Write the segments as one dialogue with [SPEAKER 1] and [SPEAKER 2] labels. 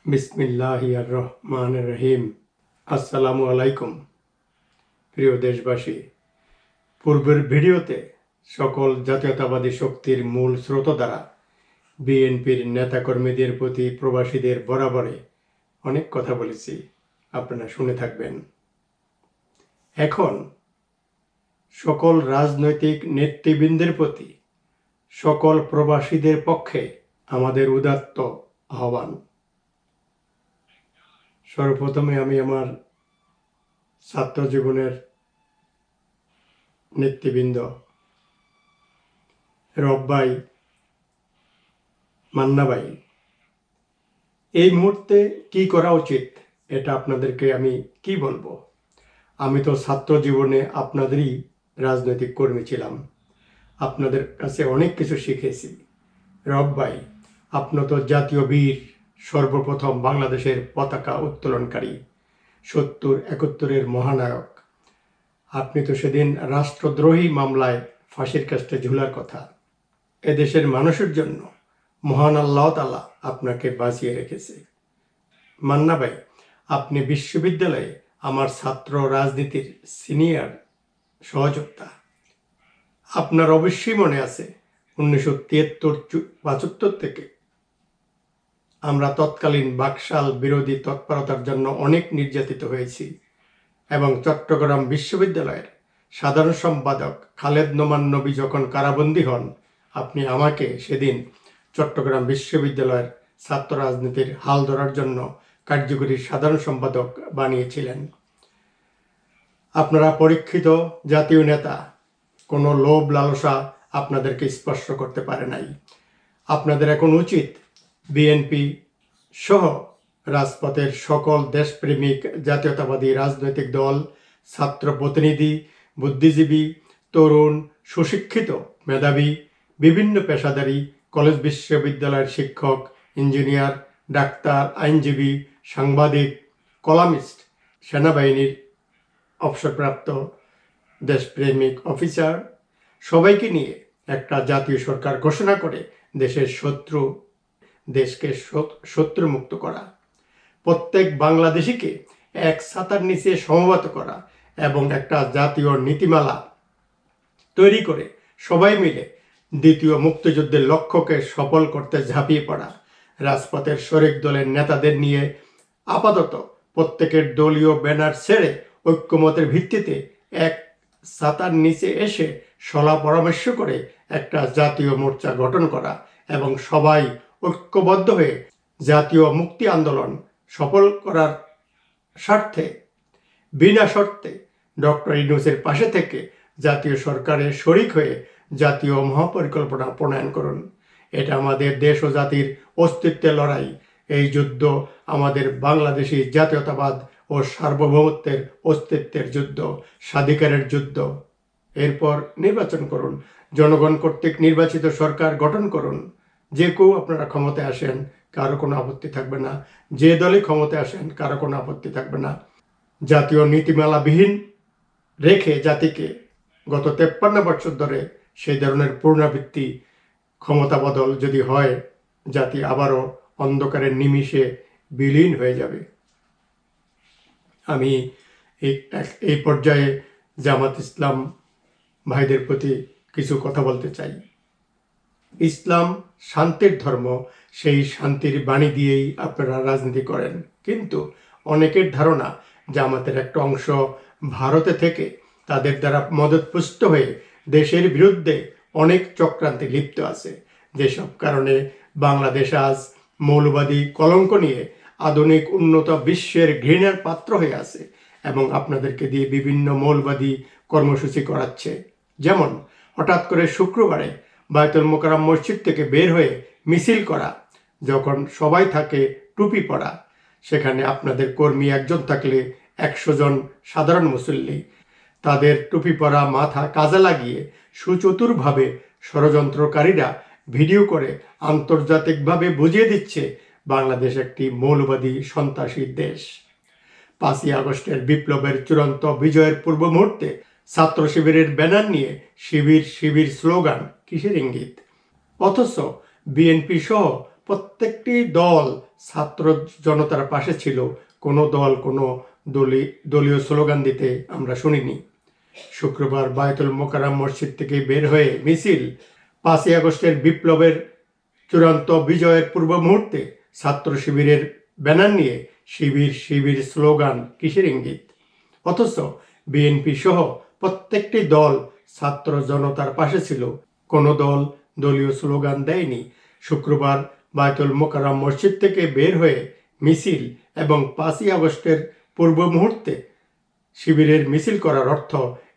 [SPEAKER 1] বিসমিল্লাহির রহমানির রহিম। আসসালামু আলাইকুম প্রিয় দেশবাসী। পূর্বের ভিডিওতে সকল জাতীয়তাবাদী শক্তির মূল স্রোতধারা বিএনপির নেতাকর্মীদের প্রতি প্রবাসীদের বরাবরে অনেক কথা বলেছি, আপনারা শুনে থাকবেন। এখন সকল রাজনৈতিক নেতৃবৃন্দের প্রতি সকল প্রবাসীদের পক্ষে আমাদের উদাত্ত আহ্বান। সর্বপ্রথমে আমি আমার ছাত্র জীবনের নেতৃবৃন্দ রব ভাই, মান্না ভাই, এই মুহূর্তে কি করা উচিত এটা আপনাদেরকে আমি কি বলবো। আমি তো ছাত্র জীবনে আপনাদেরই রাজনৈতিক কর্মী ছিলাম, আপনাদের কাছে অনেক কিছু শিখেছি। রব ভাই, আপনি তো জাতীয় বীর, সর্বপ্রথম বাংলাদেশের পতাকা উত্তোলনকারী, ৭০-৭১-এর মহানায়ক। আপনি তো সেদিন রাষ্ট্রদ্রোহী মামলায় ফাঁসির কাস্টে ঝুলার কথা। এদেশের মানুষের জন্য মহান আল্লাহ তাআলা আপনাকে বাঁচিয়ে রেখেছে। মান্না ভাই, আপনি বিশ্ববিদ্যালয়ে আমার ছাত্র রাজনীতির সিনিয়র সহযোদ্ধা। আপনার অবশ্যই মনে আছে 1973-75 থেকে আমরা তৎকালীন বাকশাল বিরোধী তৎপরতার জন্য অনেক নির্যাতিত হয়েছি এবং চট্টগ্রাম বিশ্ববিদ্যালয়ের সাধারণ সম্পাদক খালেদ নোমান নবী যখন কারাবন্দী হন, আপনি আমাকে সেদিন চট্টগ্রাম বিশ্ববিদ্যালয়ের ছাত্র রাজনীতির হাল ধরার জন্য কার্যকরী সাধারণ সম্পাদক বানিয়েছিলেন। আপনারা পরীক্ষিত জাতীয় নেতা, কোনো লোভ লালসা আপনাদেরকে স্পর্শ করতে পারে নাই। আপনাদের এখন উচিত বিএনপি সহ রাজপথের সকল দেশপ্রেমিক জাতীয়তাবাদী রাজনৈতিক দল, ছাত্র প্রতিনিধি, বুদ্ধিজীবী, তরুণ, সুশিক্ষিত, মেধাবী, বিভিন্ন পেশাদারী, কলেজ বিশ্ববিদ্যালয়ের শিক্ষক, ইঞ্জিনিয়ার, ডাক্তার, আইনজীবী, সাংবাদিক, কলামিস্ট, সেনাবাহিনীর অবসরপ্রাপ্ত দেশপ্রেমিক অফিসার, সবাইকে নিয়ে একটা জাতীয় সরকার ঘোষণা করে দেশকে শত্রুমুক্ত করা, প্রত্যেক বাংলাদেশিকে এক ছাতার নিচে সমবেত করা এবং একটা জাতীয় নীতিমালা তৈরি করে সবাই মিলে দ্বিতীয় মুক্তিযুদ্ধের লক্ষ্যকে সফল করতে ঝাঁপিয়ে পড়া। রাজপথের শরিক দলের নেতাদের নিয়ে আপাতত প্রত্যেকের দলীয় ব্যানার ছেড়ে ঐক্যমতের ভিত্তিতে এক ছাতার নিচে এসে সলা পরামর্শ করে একটা জাতীয় মোর্চা গঠন করা এবং সবাই ঐক্যবদ্ধ হয়ে জাতীয় মুক্তি আন্দোলন সফল করার স্বার্থে বিনা শর্তে ডক্টর ইউনূসের পাশে থেকে জাতীয় সরকারে শরিক হয়ে জাতীয় মহাপরিকল্পনা প্রণয়ন করুন। এটা আমাদের দেশ ও জাতির অস্তিত্বের লড়াই। এই যুদ্ধ আমাদের বাংলাদেশি জাতীয়তাবাদ ও সার্বভৌমত্বের অস্তিত্বের যুদ্ধ, স্বাধিকারের যুদ্ধ। এরপর নির্বাচন করুন, জনগণ কর্তৃক নির্বাচিত সরকার গঠন করুন। যে কেউ আপনারা ক্ষমতায় আসেন, কারো কোনো আপত্তি থাকবে না। যে দলই ক্ষমতায় আসেন, কারো কোনো আপত্তি থাকবে না। জাতীয় নীতিমালাবিহীন রেখে জাতিকে গত 53 বছর ধরে সেই ধরনের পুনরাবৃত্তি ক্ষমতা বদল যদি হয়, জাতি আবারও অন্ধকারের নিমিষে বিলীন হয়ে যাবে। আমি এই পর্যায়ে জামাত ইসলাম ভাইদের প্রতি কিছু কথা বলতে চাই। ইসলাম শান্তির ধর্ম, সেই শান্তির বাণী দিয়েই আপনারা রাজনীতি করেন, কিন্তু অনেকের ধারণা জামাতের একটা অংশ ভারতে থেকে তাদের দ্বারা মদতপুষ্ট হয়ে দেশের বিরুদ্ধে অনেক চক্রান্তে লিপ্ত আছে, যেসব কারণে বাংলাদেশ আজ মৌলবাদী কলঙ্ক নিয়ে আধুনিক উন্নত বিশ্বের ঘৃণার পাত্র হয়ে আছে এবং আপনাদেরকে দিয়ে বিভিন্ন মৌলবাদী কর্মসূচি করাচ্ছে। যেমন হঠাৎ করে শুক্রবারে বায়তুল মোকাররম মসজিদ থেকে বের হয়ে মিছিল করা, যখন সবাই থাকে টুপি পরা, সেখানে আপনাদের কর্মী একজন থাকলে 100 জন সাধারণ মুসল্লি, তাদের টুপি পরা মাথা কাজে লাগিয়ে সুচতুরভাবে ষড়যন্ত্রকারীরা ভিডিও করে আন্তর্জাতিকভাবে বুঝিয়ে দিচ্ছে বাংলাদেশ একটি মৌলবাদী সন্ত্রাসী দেশ। 5ই আগস্টের বিপ্লবের চূড়ান্ত বিজয়ের পূর্ব মুহূর্তে ছাত্র শিবিরের ব্যানার নিয়ে শিবির শিবির স্লোগান কিসের ইঙ্গিত? অথচ বিএনপি সহ প্রত্যেকটি দল ছাত্র জনতার পাশে ছিল। কোনো দল কোনো দলীয় স্লোগান দিতে আমরা শুনিনি। শুক্রবার বায়তুল মোকাররম মসজিদ থেকে বের হয়ে মিছিল 5ই আগস্টের বিপ্লবের চূড়ান্ত বিজয়ের পূর্ব মুহূর্তে ছাত্র শিবিরের ব্যানার নিয়ে শিবির শিবির স্লোগান কিসের ইঙ্গিত? অথচ বিএনপি সহ প্রত্যেকটি দল ছাত্র জনতার পাশে ছিল। কোনো দল দলীয় স্লোগান দেয়নি। শুক্রবার বায়তুল মোকাররম মসজিদ থেকে বের হয়ে মিছিল এবং 5ই আগস্টের পূর্ব মুহূর্তে শিবিরের মিছিল করার অর্থ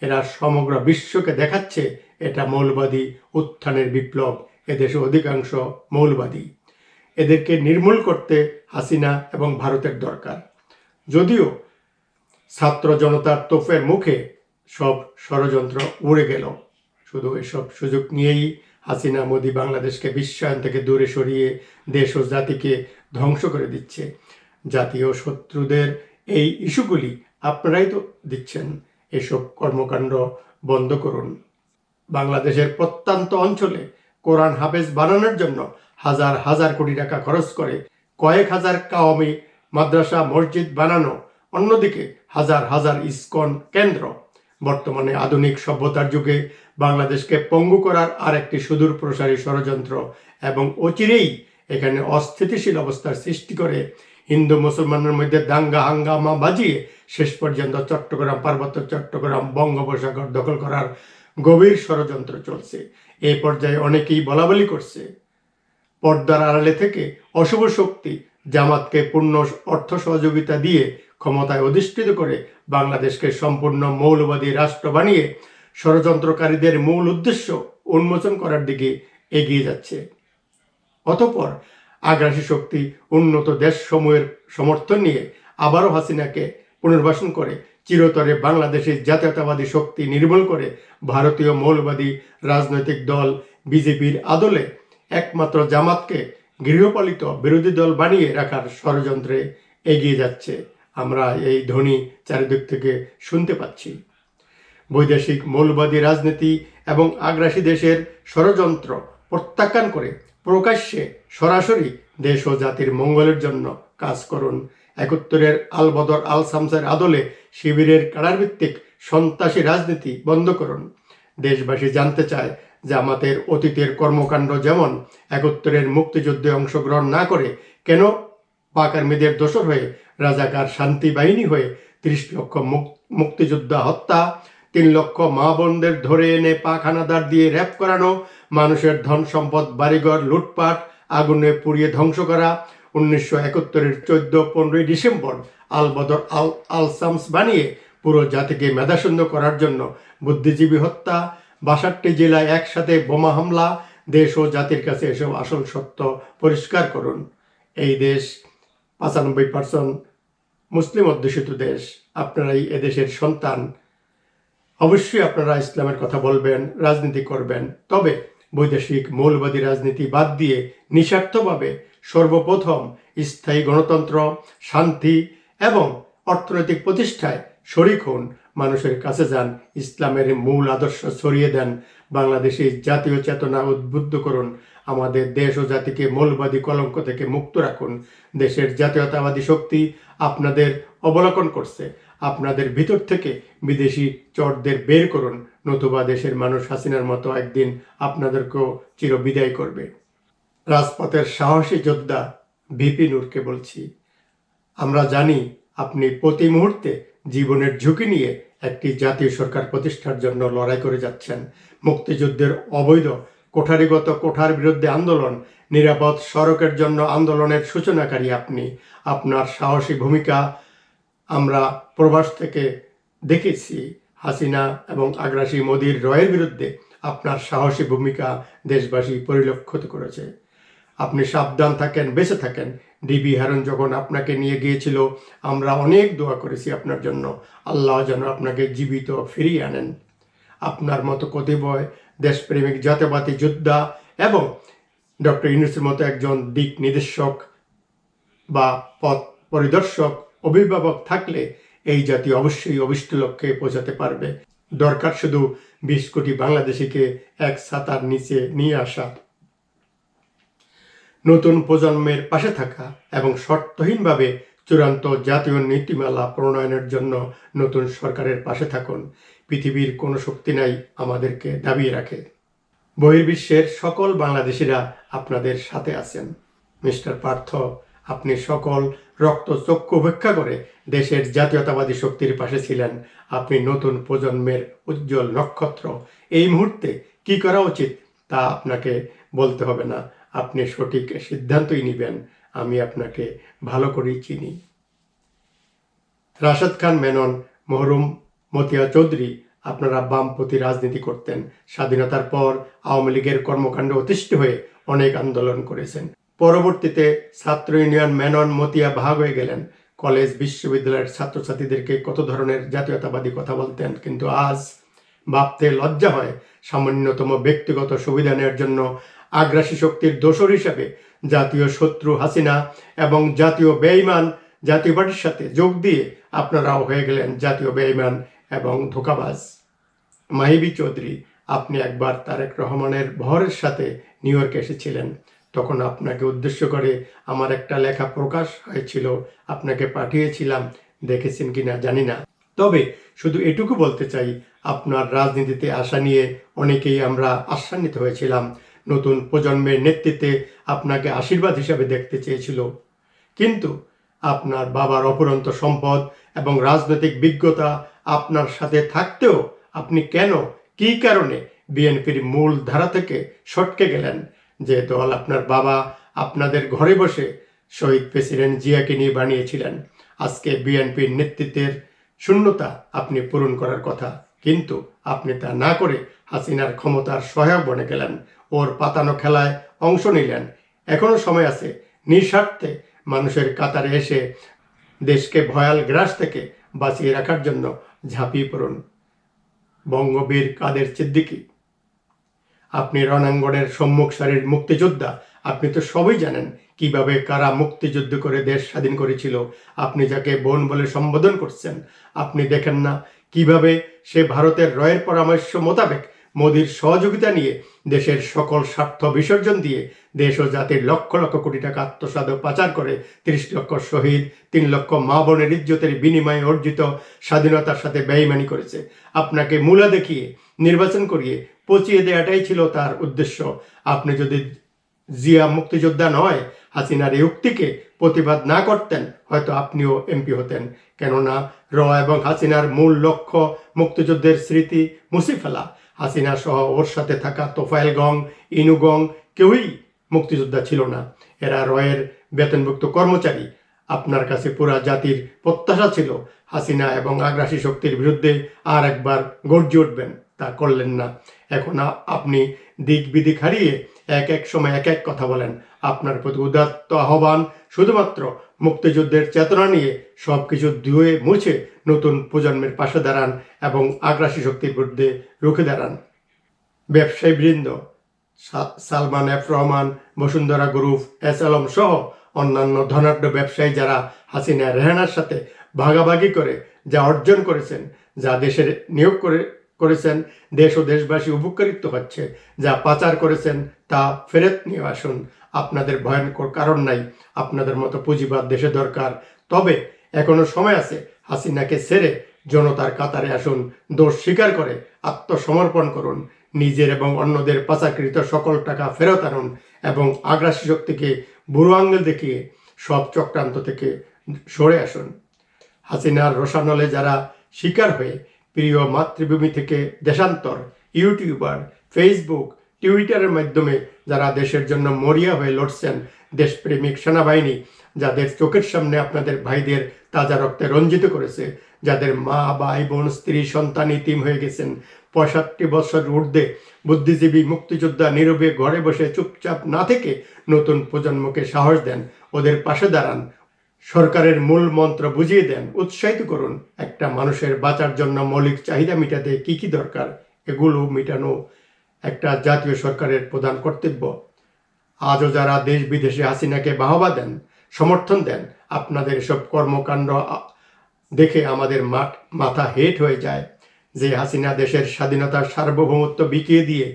[SPEAKER 1] এরা সমগ্র বিশ্বকে দেখাচ্ছে এটা মৌলবাদী উত্থানের বিপ্লব। এদেশে অধিকাংশ মৌলবাদী। এদেরকে নির্মূল করতে হাসিনা এবং ভারতের দরকার। যদিও ছাত্র জনতার তোপের মুখে সব ষড়যন্ত্র উড়ে গেল। শুধু এসব সুযোগ নিয়েই হাসিনা মোদি বাংলাদেশকে বিশ্বায়ন থেকে দূরে সরিয়ে দেশ ও জাতিকে ধ্বংস করে দিচ্ছে। জাতীয় শত্রুদের এই ইস্যুগুলি আপনারাই তো দিচ্ছেন। এসব কর্মকাণ্ড বন্ধ করুন। বাংলাদেশের প্রত্যন্ত অঞ্চলে কোরআন হাফেজ বানানোর জন্য হাজার হাজার কোটি টাকা খরচ করে কয়েক হাজার কাওমি মাদ্রাসা মসজিদ বানানো, অন্যদিকে হাজার হাজার ইসকন কেন্দ্র। বর্তমানে আধুনিক সভ্যতার যুগে বাংলাদেশকে পঙ্গু করার আরেকটি সুদূর প্রসারী ষড়যন্ত্র এবং অচিরেই এখানে অস্থিতিশীল অবস্থার সৃষ্টি করে হিন্দু মুসলমানের মধ্যে দাঙ্গা হাঙ্গামা বাজিয়ে শেষ পর্যন্ত চট্টগ্রাম, পার্বত্য চট্টগ্রাম, বঙ্গোপসাগর দখল করার গভীর ষড়যন্ত্র চলছে। এই পর্যায়ে অনেকেই বলাবলি করছে পর্দার আড়ালে থেকে অশুভ শক্তি জামাতকে পূর্ণ অর্থ সহযোগিতা দিয়ে ক্ষমতায় অধিষ্ঠিত করে বাংলাদেশকে সম্পূর্ণ মৌলবাদী রাষ্ট্র বানিয়ে ষড়যন্ত্রকারীদের মূল উদ্দেশ্য উন্মোচন করার দিকে এগিয়ে যাচ্ছে। অতঃপর আগ্রাসী শক্তি উন্নত দেশসমূহের সমর্থন নিয়ে আবারও হাসিনাকে পুনর্বাসন করে চিরতরে বাংলাদেশের জাতীয়তাবাদী শক্তি নির্মূল করে ভারতীয় মৌলবাদী রাজনৈতিক দল বিজেপির আদলে একমাত্র জামাতকে গৃহপালিত বিরোধী দল বানিয়ে রাখার ষড়যন্ত্রে এগিয়ে যাচ্ছে। আমরা এই ধ্বনি চারিদিক থেকে শুনতে পাচ্ছি। বৈদেশিক মৌলবাদী রাজনীতি এবং আগ্রাসী দেশের ষড়যন্ত্র প্রত্যাখ্যান করে প্রকাশ্যে সরাসরি দেশ ও জাতির মঙ্গলের জন্য কাজ করুন। 71-এর আল বদর আল শামসের আদলে শিবিরের কারারভিত্তিক সন্ত্রাসী রাজনীতি বন্ধ করুন। দেশবাসী জানতে চায় যে আমাদের অতীতের কর্মকাণ্ড যেমন 71-এর মুক্তিযুদ্ধে অংশগ্রহণ না করে কেন পাক আর্মিদের দোসর হয়ে রাজাকার শান্তি বাহিনী হয়ে 30 লক্ষ মুক্তিযোদ্ধা হত্যা, 3 লক্ষ মা বোনদের ধরে এনে পাক হানাদার দিয়ে র্যাপ করানো, মানুষের ধন সম্পদ বাড়িঘর লুটপাট আগুনে পুড়িয়ে ধ্বংস করা, 1971-এর 14-15 ডিসেম্বর আল বদর আল শামস বানিয়ে পুরো জাতিকে মেধাশূন্য করার জন্য বুদ্ধিজীবী হত্যা, 62টি জেলায় একসাথে বোমা হামলা। দেশ ও জাতির কাছে এসব আসল সত্য পরিষ্কার করুন। এই দেশ 95% মুসলিম অধ্যুষিত দেশ। আপনারাই এদেশের সন্তান। অবশ্যই আপনারা ইসলামের কথা বলবেন, রাজনীতি করবেন, তবে বৈদেশিক মৌলবাদী রাজনীতি বাদ দিয়ে নিঃস্বার্থভাবে সর্বপ্রথম স্থায়ী গণতন্ত্র, শান্তি এবং অর্থনৈতিক প্রতিষ্ঠায় শরিক হন। মানুষের কাছে যান, ইসলামের মূল আদর্শ ছড়িয়ে দেন, বাংলাদেশি জাতীয় চেতনা উদ্বুদ্ধ করুন, আমাদের দেশ ও জাতিকে মৌলবাদী কলঙ্ক থেকে মুক্ত রাখুন। দেশের জাতীয়তাবাদী শক্তি আপনাদের অবলোকন করছে। আপনাদের ভিতর থেকে বিদেশি চরদের বের করুন, নতুবা দেশের মানুষ হাসিনার মতো একদিন আপনাদেরকেও চিরবিদায় করবে। রাজপথের সাহসী যোদ্ধা ভিপি নূরকে বলছি, আমরা জানি আপনি প্রতি মুহূর্তে জীবনের ঝুঁকি নিয়ে একটি জাতীয় সরকার প্রতিষ্ঠার জন্য লড়াই করে যাচ্ছেন। মুক্তিযুদ্ধের অবৈধ কোঠারিগত কোঠার বিরুদ্ধে আন্দোলন, নিরাপদ সড়কের জন্য আন্দোলনের সূচনাকারী আপনি। আপনার সাহসী ভূমিকা আমরা প্রবাস থেকে দেখেছি। হাসিনা এবং আগ্রাসী মোদির রয়ের বিরুদ্ধে আপনার সাহসী ভূমিকা দেশবাসী পরিলক্ষিত করেছে। আপনি সাবধান থাকেন, বেঁচে থাকেন। ডিবি হারুন যখন আপনাকে নিয়ে গিয়েছিল, আমরা অনেক দোয়া করেছি আপনার জন্য, আল্লাহ যেন আপনাকে জীবিত ফিরিয়ে আনেন। আপনার মতো কতিপয় দেশপ্রেমিক জাতীয়বাদী যোদ্ধা এবং ডক্টর ইউনূসের মতো একজন দিক নির্দেশক বা পথ পরিদর্শক অভিভাবক থাকলে এই জাতি অবশ্যই অভিষ্ট লক্ষ্যে পৌঁছাতে পারবে। দরকার শুধু 20 কোটি বাংলাদেশিকে এক ছাতার নিচে নিয়ে আসা। নতুন প্রজন্মের পাশে থাকা এবং শর্তহীনভাবে চূড়ান্ত জাতীয় নীতিমালা প্রণয়নের জন্য নতুন সরকারের পাশে থাকুন। পৃথিবীর কোনো শক্তি নাই আমাদেরকে দাবিয়ে রাখে। বহির্বিশ্বের সকল বাংলাদেশিরা আপনাদের সাথে আছেন। মিস্টার পার্থ, আপনি সকল রক্তচক্ষু উপেক্ষা করে দেশের জাতীয়তাবাদী শক্তির পাশে ছিলেন। আপনি নতুন প্রজন্মের উজ্জ্বল নক্ষত্র। এই মুহূর্তে কি করা উচিত তা আপনাকে বলতে হবে না, আপনি সঠিক সিদ্ধান্তই নেবেন। আমি আপনাকে ভালো করেই চিনি। রাশেদ খান মেনন, মরহুম মতিয়া চৌধুরী, আপনারা বামপন্থী রাজনীতি করতেন। স্বাধীনতার পর আওয়ামী লীগের কর্মকাণ্ডে অতিষ্ঠ হয়ে অনেক আন্দোলন করেছেন। পরবর্তীতে ছাত্র ইউনিয়ন মেনন মতিয়া ভাগ হয়ে গেলেন। কলেজ বিশ্ববিদ্যালয়ের ছাত্রছাত্রীদেরকে কত ধরনের জাতীয়তাবাদী কথা বলতেন, কিন্তু আজ ভাবতে লজ্জা হয় সামান্যতম ব্যক্তিগত সুবিধা নেওয়ার জন্য আগ্রাসী শক্তির দোসর হিসেবে জাতীয় শত্রু হাসিনা এবং জাতীয় বেঈমান জাতীয় পার্টির সাথে যোগ দিয়ে আপনারাও হয়ে গেলেন জাতীয় বেঈমান এবং ধোঁকাবাজ। মাহিবী চৌধুরী, আপনি একবার তারেক রহমানের ভরের সাথে নিউ ইয়র্কে এসেছিলেন। তখন আপনাকে উদ্দেশ্য করে আমার একটা লেখা প্রকাশ হয়েছিল, আপনাকে পাঠিয়েছিলাম, দেখেছেন কিনা জানি না। তবে শুধু এটুকু বলতে চাই, আপনার রাজনীতিতে আসা নিয়ে অনেকেই আমরা আশান্বিত হয়েছিলাম। নতুন প্রজন্মের নেতৃত্বে আপনাকে আশীর্বাদ হিসাবে দেখতে চেয়েছিল, কিন্তু আপনার বাবার অপরন্ত সম্পদ এবং রাজনৈতিক বিজ্ঞতা আপনার সাথে থাকতেও আপনি কেন, কী কারণে বিএনপির মূল ধারা থেকে সটকে গেলেন? যে দল আপনার বাবা আপনাদের ঘরে বসে শহীদ প্রেসিডেন্ট জিয়াকে নিয়ে বানিয়েছিলেন, আজকে বিএনপির নেতৃত্বের শূন্যতা আপনি পূরণ করার কথা, কিন্তু আপনি তা না করে হাসিনার ক্ষমতার সহায়ক বনে গেলেন, ওর পাতানো খেলায় অংশ নিলেন। এখনো সময় আছে, নিঃস্বার্থে মানুষের কাতারে এসে দেশকে ভয়াল গ্রাস থেকে বাঁচিয়ে রাখার জন্য ঝাঁপিয়ে পড়ুন। বঙ্গবীর কাদের সিদ্দিকী, আপনি রণাঙ্গনের সম্মুখ সারির মুক্তিযোদ্ধা। আপনি তো সবই জানেন কিভাবে কারা মুক্তিযুদ্ধ করে দেশ স্বাধীন করেছিল। আপনি যাকে বোন বলে সম্বোধন করছেন, আপনি দেখেন না কিভাবে সে ভারতের রয়ের পরামর্শ মোতাবেক মোদির সহযোগিতা নিয়ে দেশের সকল স্বার্থ বিসর্জন দিয়ে দেশ ও জাতির লক্ষ লক্ষ কোটি টাকা আত্মসাৎ ও পাচার করে 30 লক্ষ শহীদ, 3 লক্ষ মা বোনের ইজ্জতের বিনিময়ে অর্জিত স্বাধীনতার সাথে বেঈমানি করেছে। আপনাকে মূলা দেখিয়ে নির্বাচন করিয়ে পচিয়ে দেওয়াটাই ছিল তার উদ্দেশ্য। আপনি যদি জিয়া মুক্তিযোদ্ধা নয়, হাসিনার এই উক্তিকে প্রতিবাদ না করতেন, হয়তো আপনিও এমপি হতেন। কেননা এবং হাসিনার মূল লক্ষ্য মুক্তিযুদ্ধের স্মৃতি মুছে ফেলা। হাসিনা সহ ওর সাথে থাকা তোফায়েল গং, ইনু গং কেউই মুক্তিযোদ্ধা ছিল না, এরা রয়ের বেতনভুক্ত কর্মচারী। আপনার কাছে পুরা জাতির প্রত্যাশা ছিল হাসিনা এবং আগ্রাসী শক্তির বিরুদ্ধে আর একবার গর্জে উঠবেন, তা করলেন না। এখন আপনি দিক বিদিক হারিয়ে এক এক সময় এক এক কথা বলেন। আপনার প্রতি উদাত্ত আহ্বান, শুধুমাত্র মুক্তিযুদ্ধের চেতনা নিয়ে সবকিছু ধুয়ে মুছে নতুন প্রজন্মের পাশে দাঁড়ান এবং আগ্রাসী শক্তির বিরুদ্ধে রুখে দাঁড়ান। ব্যবসায়ী বৃন্দ, Salman F Rahman, Bashundhara group, S Alam সহ অন্যান্য ধনাঢ্য ব্যবসায়ী যারা হাসিনা রেহানার সাথে ভাগাভাগি করে যা অর্জন করেছেন, যা দেশের নিয়োগ করেছেন, দেশ ও দেশবাসী উপকারিত হচ্ছে, যা পাচার করেছেন তা ফেরত নিয়ে আসুন। আপনাদের ভয়ঙ্কর কারণ নাই, আপনাদের মতো পুঁজিবাদ দেশে দরকার। তবে এখনো সময় আছে, হাসিনাকে ছেড়ে জনতার কাতারে আসুন, দোষ স্বীকার করে আত্মসমর্পণ করুন, নিজের এবং অন্যদের পাচারকৃত সকল টাকা ফেরত আনুন এবং আগ্রাসী শক্তিকে বুড়ো আঙ্গুল দেখিয়ে সব চক্রান্ত থেকে সরে আসুন। হাসিনার রোষানলে যারা শিকার হয়ে প্রিয় মাতৃভূমি থেকে দেশান্তর, ইউটিউবার, ফেসবুক, টুইটারের মাধ্যমে যারা দেশের জন্য মরিয়া হয়ে লড়ছেন, দেশপ্রেমিক সেনাবাহিনী যাদের চোখের সামনে আপনাদের ভাইদের তাজা রক্তে রঞ্জিত করেছে, যাদের মা, ভাই, বোন, স্ত্রী, সন্তান ইতিম হয়ে গেছেন, 65 বছর ঊর্ধ্বে বুদ্ধিজীবী মুক্তিযোদ্ধা নীরবে ঘরে বসে চুপচাপ না থেকে নতুন প্রজন্মকে সাহস দেন, ওদের পাশে দাঁড়ান, সরকারের মূল মন্ত্র বুঝিয়ে দেন, উৎসাহিত করুন। একটা মানুষের বাঁচার জন্য মৌলিক চাহিদা মেটাতে কি কি দরকার, এগুলো মেটানো একটা জাতীয় সরকারের প্রধান কর্তব্য। আজও যারা দেশ বিদেশে হাসিনাকে বাহবা দেন, সমর্থন দেন, আপনাদের এসব কর্মকাণ্ড দেখে আমাদের মাথা হেট হয়ে যায়। যে হাসিনা দেশের স্বাধীনতার সার্বভৌমত্ব বিকিয়ে দিয়ে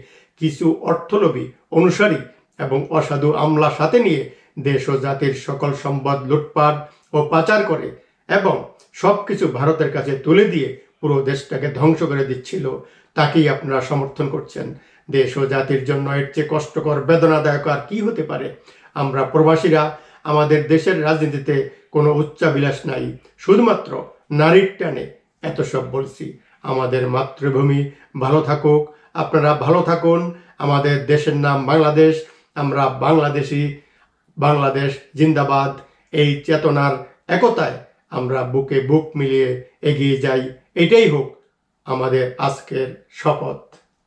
[SPEAKER 1] কিছু অর্থলোভী অনুসারী এবং অসাধু আমলা সাথে নিয়ে দেশ ও জাতির সকল সম্পদ লুটপাট ও পাচার করে এবং সবকিছু ভারতের কাছে তুলে দিয়ে পুরো দেশটাকে ধ্বংস করে দিচ্ছিল, তাকেই আপনারা সমর্থন করছেন। দেশ ও জাতির জন্য এর চেয়ে কষ্টকর বেদনাদায়ক আর কি হতে পারে? আমরা প্রবাসীরা আমাদের দেশের রাজনীতিতে কোনো উচ্চাভিলাষ নাই, শুধুমাত্র নারীর টানে এত সব বলছি। আমাদের মাতৃভূমি ভালো থাকুক, আপনারা ভালো থাকুন। আমাদের দেশের নাম বাংলাদেশ, আমরা বাংলাদেশি, বাংলাদেশ জিন্দাবাদ। এই চেতনার একতায় আমরা বুকে বুক মিলিয়ে এগিয়ে যাই, এটাই হোক আমাদের আজকের শপথ।